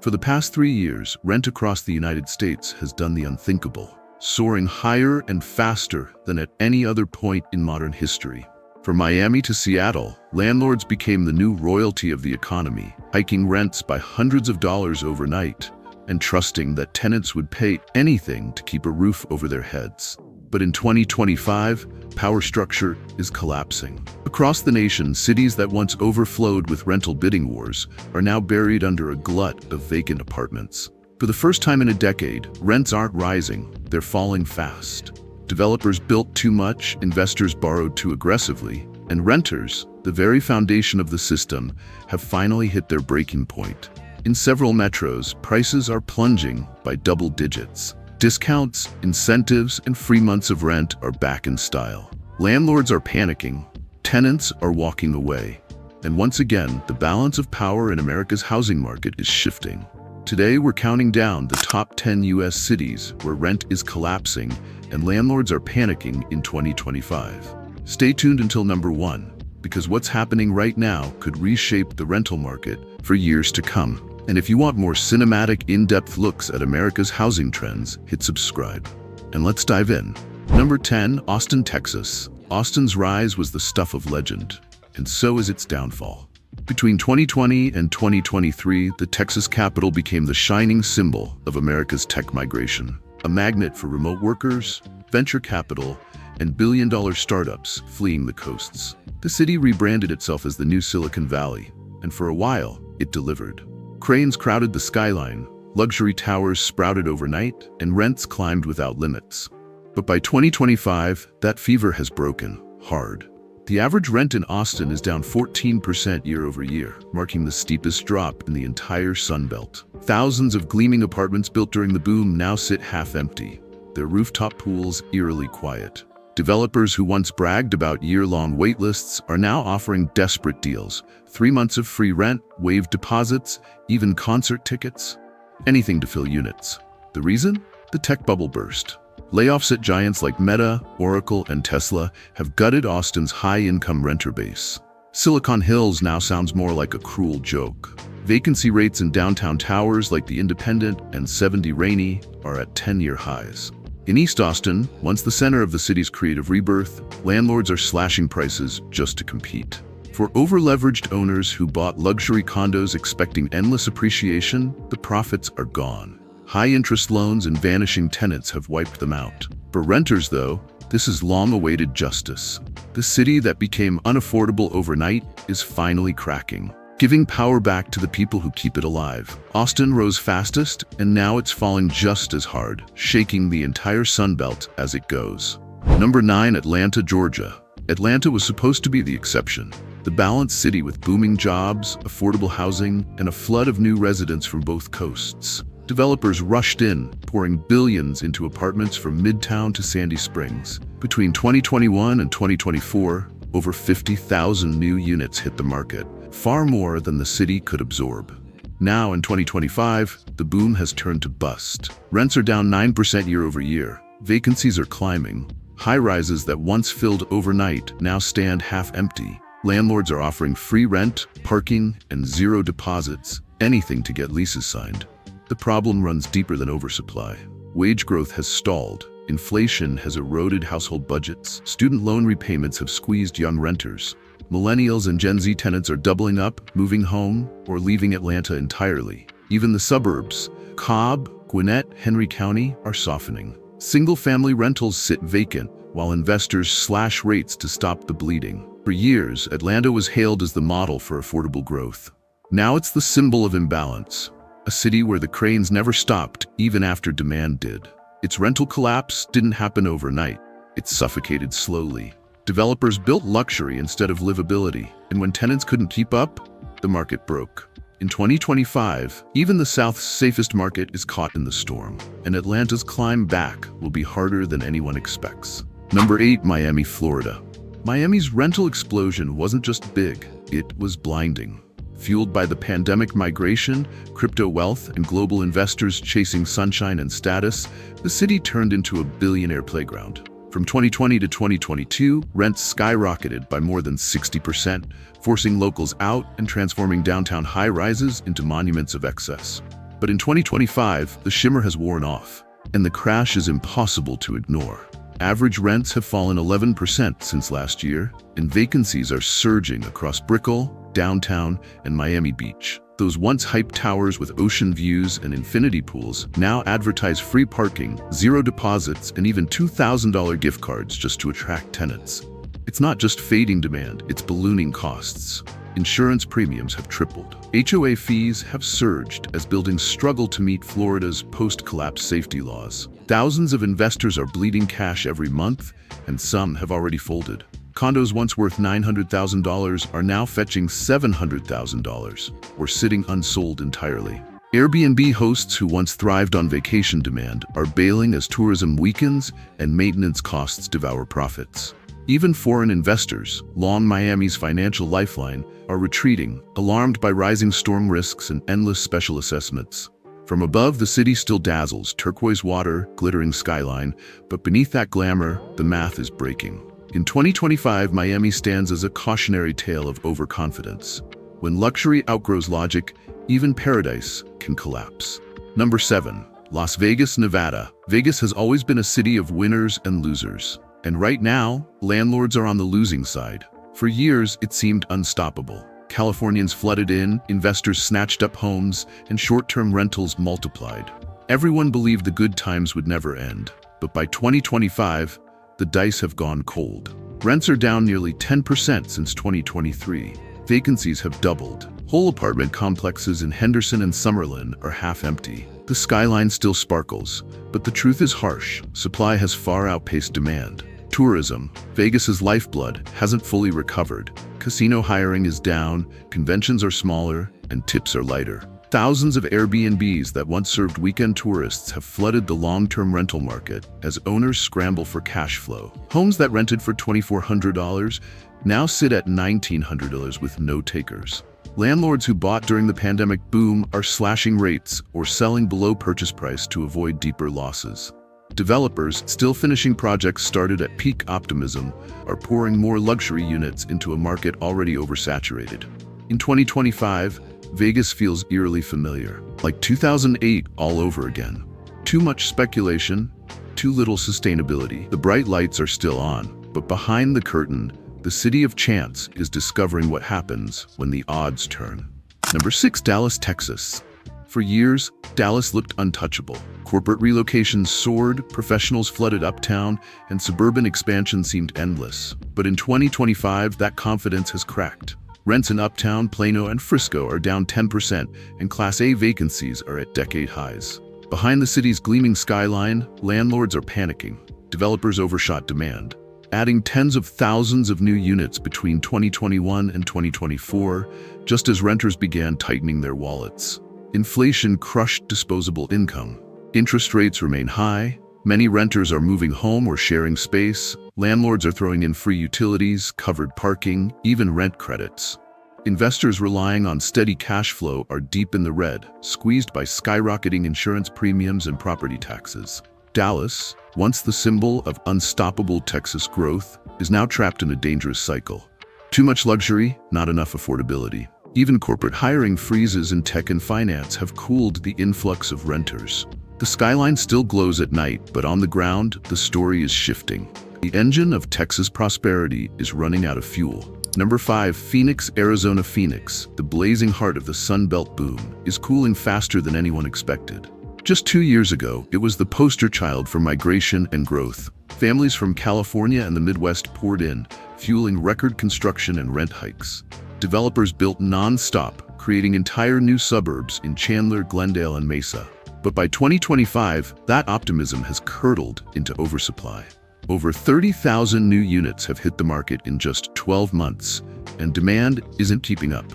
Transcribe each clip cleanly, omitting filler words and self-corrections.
For the past 3 years, rent across the United States has done the unthinkable, soaring higher and faster than at any other point in modern history. From Miami to Seattle, landlords became the new royalty of the economy, hiking rents by hundreds of dollars overnight and trusting that tenants would pay anything to keep a roof over their heads. But in 2025, power structure is collapsing. Across the nation, cities that once overflowed with rental bidding wars are now buried under a glut of vacant apartments. For the first time in a decade, rents aren't rising, they're falling fast. Developers built too much, investors borrowed too aggressively, and renters, the very foundation of the system, have finally hit their breaking point. In several metros, prices are plunging by double digits. Discounts, incentives, and free months of rent are back in style. Landlords are panicking, tenants are walking away. And once again, the balance of power in America's housing market is shifting. Today, we're counting down the top 10 US cities where rent is collapsing and landlords are panicking in 2025. Stay tuned until number 1, because what's happening right now could reshape the rental market for years to come. And if you want more cinematic, in-depth looks at America's housing trends, hit subscribe. And let's dive in. Number 10, Austin, Texas. Austin's rise was the stuff of legend, and so is its downfall. Between 2020 and 2023, the Texas capital became the shining symbol of America's tech migration, a magnet for remote workers, venture capital, and billion-dollar startups fleeing the coasts. The city rebranded itself as the new Silicon Valley, and for a while, it delivered. Cranes crowded the skyline, luxury towers sprouted overnight, and rents climbed without limits. But by 2025, that fever has broken hard. The average rent in Austin is down 14% year over year, marking the steepest drop in the entire Sun Belt. Thousands of gleaming apartments built during the boom now sit half empty, their rooftop pools eerily quiet. Developers who once bragged about year-long waitlists are now offering desperate deals. 3 months of free rent, waived deposits, even concert tickets. Anything to fill units. The reason? The tech bubble burst. Layoffs at giants like Meta, Oracle, and Tesla have gutted Austin's high-income renter base. Silicon Hills now sounds more like a cruel joke. Vacancy rates in downtown towers like the Independent and 70 Rainey are at 10-year highs. In East Austin, once the center of the city's creative rebirth, landlords are slashing prices just to compete. For over-leveraged owners who bought luxury condos expecting endless appreciation, the profits are gone. High-interest loans and vanishing tenants have wiped them out. For renters, though, this is long-awaited justice. The city that became unaffordable overnight is finally cracking, giving power back to the people who keep it alive. Austin rose fastest, and now it's falling just as hard, shaking the entire Sun Belt as it goes. Number 9, Atlanta, Georgia. Atlanta was supposed to be the exception. The balanced city with booming jobs, affordable housing, and a flood of new residents from both coasts. Developers rushed in, pouring billions into apartments from Midtown to Sandy Springs. Between 2021 and 2024, over 50,000 new units hit the market, far more than the city could absorb. Now in 2025, the boom has turned to bust. Rents are down 9% year over year. Vacancies are climbing. High-rises that once filled overnight now stand half empty. Landlords are offering free rent, parking, and zero deposits, anything to get leases signed. The problem runs deeper than oversupply. Wage growth has stalled. Inflation has eroded household budgets. Student loan repayments have squeezed young renters. Millennials and Gen Z tenants are doubling up, moving home, or leaving Atlanta entirely. Even the suburbs, Cobb, Gwinnett, Henry County, are softening. Single-family rentals sit vacant, while investors slash rates to stop the bleeding. For years, Atlanta was hailed as the model for affordable growth. Now it's the symbol of imbalance. A city where the cranes never stopped, even after demand did. Its rental collapse didn't happen overnight. It suffocated slowly. Developers built luxury instead of livability, and when tenants couldn't keep up, the market broke. In 2025, even the South's safest market is caught in the storm, and Atlanta's climb back will be harder than anyone expects. Number 8, Miami, Florida. Miami's rental explosion wasn't just big, it was blinding. Fueled by the pandemic migration, crypto wealth, and global investors chasing sunshine and status, the city turned into a billionaire playground. From 2020 to 2022, rents skyrocketed by more than 60%, forcing locals out and transforming downtown high-rises into monuments of excess. But in 2025, the shimmer has worn off, and the crash is impossible to ignore. Average rents have fallen 11% since last year, and vacancies are surging across Brickell, downtown, and Miami Beach. Those once hyped towers with ocean views and infinity pools now advertise free parking, zero deposits, and even $2,000 gift cards just to attract tenants. It's not just fading demand, it's ballooning costs. Insurance premiums have tripled. HOA fees have surged as buildings struggle to meet Florida's post-collapse safety laws. Thousands of investors are bleeding cash every month, and some have already folded. Condos once worth $900,000 are now fetching $700,000, or sitting unsold entirely. Airbnb hosts who once thrived on vacation demand are bailing as tourism weakens and maintenance costs devour profits. Even foreign investors, long Miami's financial lifeline, are retreating, alarmed by rising storm risks and endless special assessments. From above, the city still dazzles, turquoise water, glittering skyline, but beneath that glamour, the math is breaking. In 2025, Miami stands as a cautionary tale of overconfidence. When luxury outgrows logic, even paradise can collapse. Number 7. Las Vegas, Nevada. Vegas has always been a city of winners and losers. And right now, landlords are on the losing side. For years, it seemed unstoppable. Californians flooded in, investors snatched up homes, and short-term rentals multiplied. Everyone believed the good times would never end. But by 2025, the dice have gone cold. Rents are down nearly 10% since 2023. Vacancies have doubled. Whole apartment complexes in Henderson and Summerlin are half empty. The skyline still sparkles, but the truth is harsh. Supply has far outpaced demand. Tourism, Vegas's lifeblood, hasn't fully recovered. Casino hiring is down, conventions are smaller, and tips are lighter. Thousands of Airbnbs that once served weekend tourists have flooded the long-term rental market as owners scramble for cash flow. Homes that rented for $2,400 now sit at $1,900 with no takers. Landlords who bought during the pandemic boom are slashing rates or selling below purchase price to avoid deeper losses. Developers, still finishing projects started at peak optimism, are pouring more luxury units into a market already oversaturated. In 2025, Vegas feels eerily familiar, like 2008 all over again. Too much speculation, too little sustainability. The bright lights are still on, but behind the curtain, the city of chance is discovering what happens when the odds turn. Number 6. Dallas, Texas. For years, Dallas looked untouchable. Corporate relocations soared, professionals flooded uptown, and suburban expansion seemed endless. But in 2025, that confidence has cracked. Rents in Uptown, Plano, and Frisco are down 10%, and Class A vacancies are at decade highs. Behind the city's gleaming skyline, landlords are panicking. Developers overshot demand, adding tens of thousands of new units between 2021 and 2024, just as renters began tightening their wallets. Inflation crushed disposable income. Interest rates remain high. Many renters are moving home or sharing space. Landlords are throwing in free utilities, covered parking, even rent credits. Investors relying on steady cash flow are deep in the red, squeezed by skyrocketing insurance premiums and property taxes. Dallas, once the symbol of unstoppable Texas growth, is now trapped in a dangerous cycle. Too much luxury, not enough affordability. Even corporate hiring freezes in tech and finance have cooled the influx of renters. The skyline still glows at night, but on the ground, the story is shifting. The engine of Texas prosperity is running out of fuel. Number 5. Phoenix, Arizona. Phoenix, the blazing heart of the Sun Belt boom, is cooling faster than anyone expected. Just 2 years ago, it was the poster child for migration and growth. Families from California and the Midwest poured in, fueling record construction and rent hikes. Developers built non-stop, creating entire new suburbs in Chandler, Glendale, and Mesa. But by 2025, that optimism has curdled into oversupply. Over 30,000 new units have hit the market in just 12 months, and demand isn't keeping up.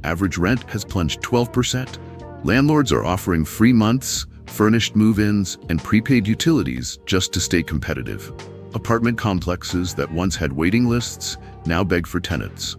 Average rent has plunged 12%. Landlords are offering free months, furnished move-ins, and prepaid utilities just to stay competitive. Apartment complexes that once had waiting lists now beg for tenants.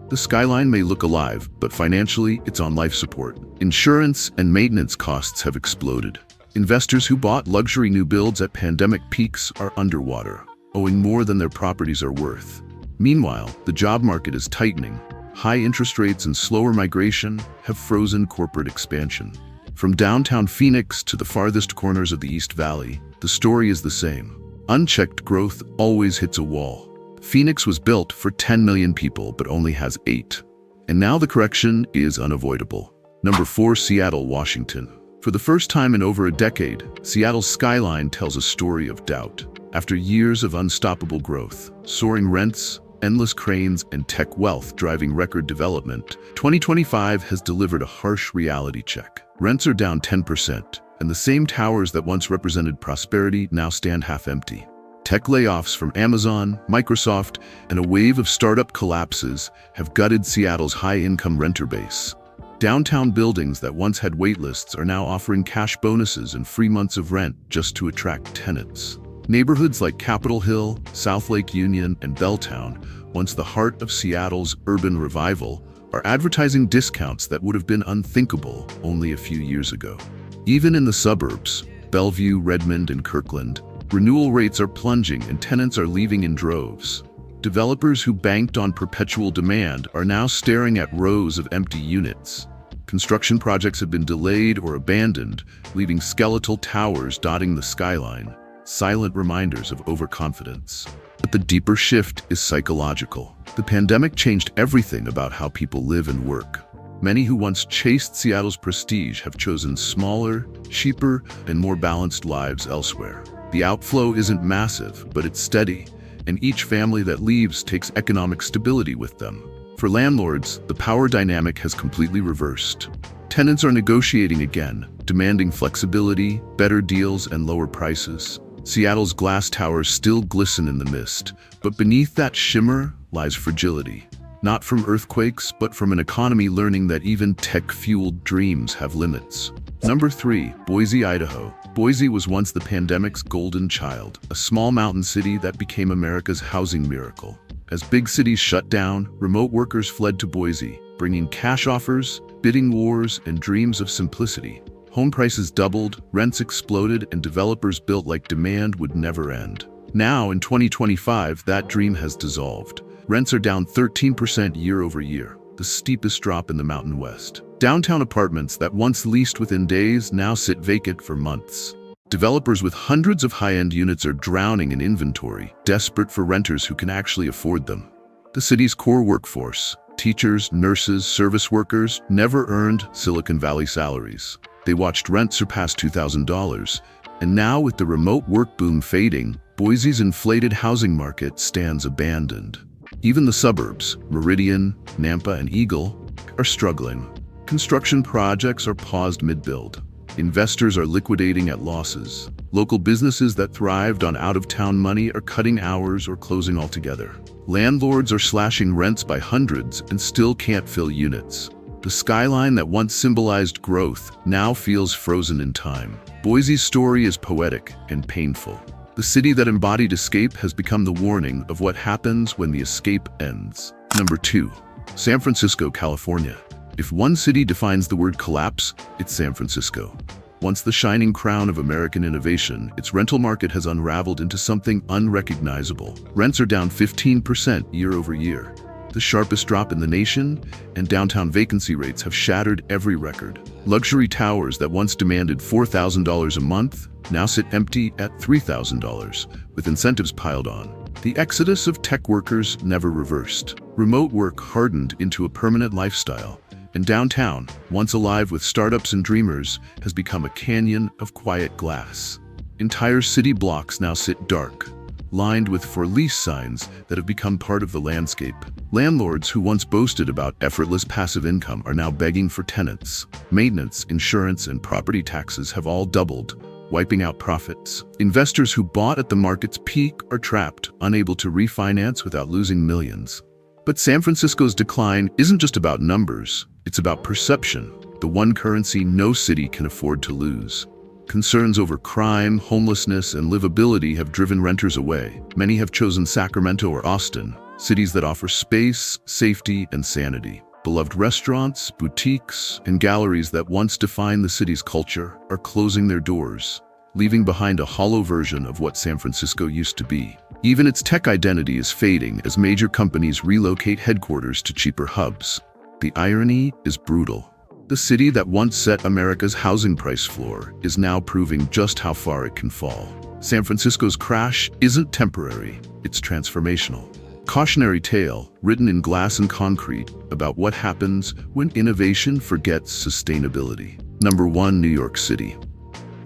The skyline may look alive, but financially, it's on life support. Insurance and maintenance costs have exploded. Investors who bought luxury new builds at pandemic peaks are underwater, owing more than their properties are worth. Meanwhile, the job market is tightening. High interest rates and slower migration have frozen corporate expansion. From downtown Phoenix to the farthest corners of the East Valley, the story is the same. Unchecked growth always hits a wall. Phoenix was built for 10 million people but only has 8. And now the correction is unavoidable. Number 4, Seattle, Washington. For the first time in over a decade, Seattle's skyline tells a story of doubt. After years of unstoppable growth, soaring rents, endless cranes, and tech wealth driving record development, 2025 has delivered a harsh reality check. Rents are down 10%, and the same towers that once represented prosperity now stand half empty. Tech layoffs from Amazon, Microsoft, and a wave of startup collapses have gutted Seattle's high-income renter base. Downtown buildings that once had waitlists are now offering cash bonuses and free months of rent just to attract tenants. Neighborhoods like Capitol Hill, South Lake Union, and Belltown, once the heart of Seattle's urban revival, are advertising discounts that would have been unthinkable only a few years ago. Even in the suburbs, Bellevue, Redmond, and Kirkland, renewal rates are plunging and tenants are leaving in droves. Developers who banked on perpetual demand are now staring at rows of empty units. Construction projects have been delayed or abandoned, leaving skeletal towers dotting the skyline, silent reminders of overconfidence. But the deeper shift is psychological. The pandemic changed everything about how people live and work. Many who once chased Seattle's prestige have chosen smaller, cheaper, and more balanced lives elsewhere. The outflow isn't massive, but it's steady, and each family that leaves takes economic stability with them. For landlords, the power dynamic has completely reversed. Tenants are negotiating again, demanding flexibility, better deals, and lower prices. Seattle's glass towers still glisten in the mist, but beneath that shimmer lies fragility. Not from earthquakes, but from an economy learning that even tech-fueled dreams have limits. Number 3, Boise, Idaho. Boise was once the pandemic's golden child, a small mountain city that became America's housing miracle. As big cities shut down, remote workers fled to Boise, bringing cash offers, bidding wars, and dreams of simplicity. Home prices doubled, rents exploded, and developers built like demand would never end. Now, in 2025, that dream has dissolved. Rents are down 13% year over year, the steepest drop in the Mountain West. Downtown apartments that once leased within days now sit vacant for months. Developers with hundreds of high-end units are drowning in inventory, desperate for renters who can actually afford them. The city's core workforce, teachers, nurses, service workers, never earned Silicon Valley salaries. They watched rent surpass $2,000, and now with the remote work boom fading, Boise's inflated housing market stands abandoned. Even the suburbs, Meridian, Nampa, and Eagle, are struggling. Construction projects are paused mid-build. Investors are liquidating at losses. Local businesses that thrived on out-of-town money are cutting hours or closing altogether. Landlords are slashing rents by hundreds and still can't fill units. The skyline that once symbolized growth now feels frozen in time. Boise's story is poetic and painful. The city that embodied escape has become the warning of what happens when the escape ends. Number 2, San Francisco, California. If one city defines the word collapse, it's San Francisco. Once the shining crown of American innovation, its rental market has unraveled into something unrecognizable. Rents are down 15% year over year, the sharpest drop in the nation, and downtown vacancy rates have shattered every record. Luxury towers that once demanded $4,000 a month now sit empty at $3,000, with incentives piled on. The exodus of tech workers never reversed. Remote work hardened into a permanent lifestyle, and downtown, once alive with startups and dreamers, has become a canyon of quiet glass. Entire city blocks now sit dark, lined with for lease signs that have become part of the landscape. Landlords who once boasted about effortless passive income are now begging for tenants. Maintenance, insurance, and property taxes have all doubled, wiping out profits. Investors who bought at the market's peak are trapped, unable to refinance without losing millions. But San Francisco's decline isn't just about numbers, it's about perception, the one currency no city can afford to lose. Concerns over crime, homelessness, and livability have driven renters away. Many have chosen Sacramento or Austin, cities that offer space, safety, and sanity. Beloved restaurants, boutiques, and galleries that once defined the city's culture are closing their doors, leaving behind a hollow version of what San Francisco used to be. Even its tech identity is fading as major companies relocate headquarters to cheaper hubs. The irony is brutal. The city that once set America's housing price floor is now proving just how far it can fall. San Francisco's crash isn't temporary, it's transformational. Cautionary tale written in glass and concrete about what happens when innovation forgets sustainability. Number 1, New York City.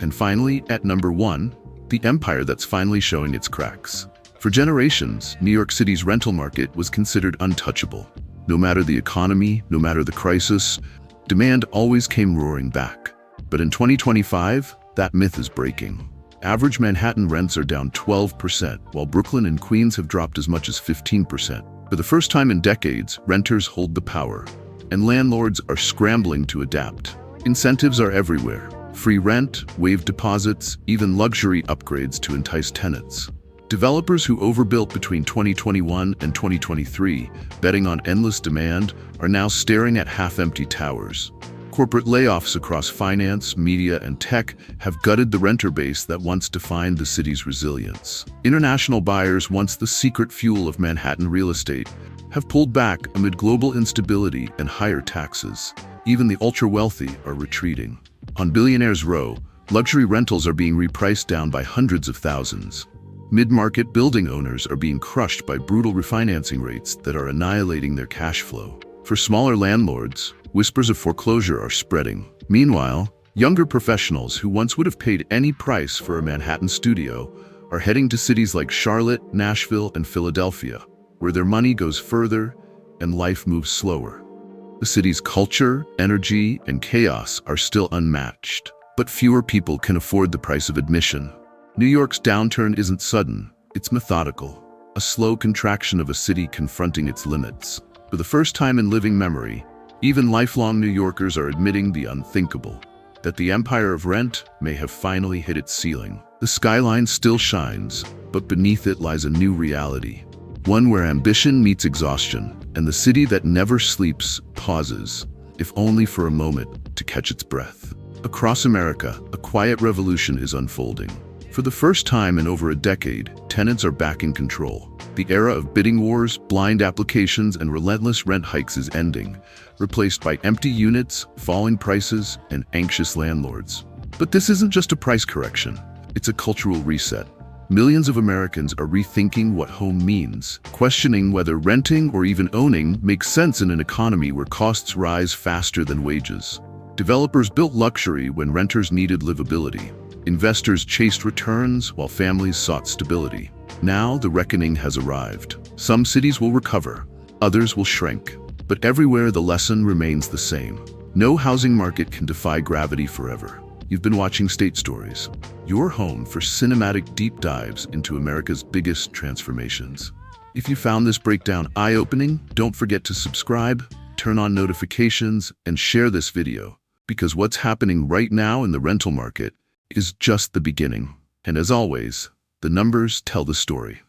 And finally, at number 1, the empire that's finally showing its cracks. For generations, New York City's rental market was considered untouchable. No matter the economy, no matter the crisis, demand always came roaring back. But in 2025, that myth is breaking. Average Manhattan rents are down 12%, while Brooklyn and Queens have dropped as much as 15%. For the first time in decades, renters hold the power, and landlords are scrambling to adapt. Incentives are everywhere. Free rent, waived deposits, even luxury upgrades to entice tenants. Developers who overbuilt between 2021 and 2023, betting on endless demand, are now staring at half-empty towers. Corporate layoffs across finance, media, and tech have gutted the renter base that once defined the city's resilience. International buyers, once the secret fuel of Manhattan real estate, have pulled back amid global instability and higher taxes. Even the ultra-wealthy are retreating. On Billionaires Row, luxury rentals are being repriced down by hundreds of thousands. Mid-market building owners are being crushed by brutal refinancing rates that are annihilating their cash flow. For smaller landlords, whispers of foreclosure are spreading. Meanwhile, younger professionals who once would have paid any price for a Manhattan studio are heading to cities like Charlotte, Nashville, and Philadelphia, where their money goes further and life moves slower. The city's culture, energy, and chaos are still unmatched, but fewer people can afford the price of admission. New York's downturn isn't sudden, it's methodical, a slow contraction of a city confronting its limits. For the first time in living memory, even lifelong New Yorkers are admitting the unthinkable, that the empire of rent may have finally hit its ceiling. The skyline still shines, but beneath it lies a new reality, one where ambition meets exhaustion, and the city that never sleeps pauses, if only for a moment, to catch its breath. Across America, a quiet revolution is unfolding. For the first time in over a decade, tenants are back in control. The era of bidding wars, blind applications, and relentless rent hikes is ending, replaced by empty units, falling prices, and anxious landlords. But this isn't just a price correction, it's a cultural reset. Millions of Americans are rethinking what home means, questioning whether renting or even owning makes sense in an economy where costs rise faster than wages. Developers built luxury when renters needed livability. Investors chased returns while families sought stability. Now the reckoning has arrived. Some cities will recover, others will shrink. But everywhere the lesson remains the same. No housing market can defy gravity forever. You've been watching State Stories, your home for cinematic deep dives into America's biggest transformations. If you found this breakdown eye-opening, don't forget to subscribe, turn on notifications, and share this video, because what's happening right now in the rental market is just the beginning. And as always, the numbers tell the story.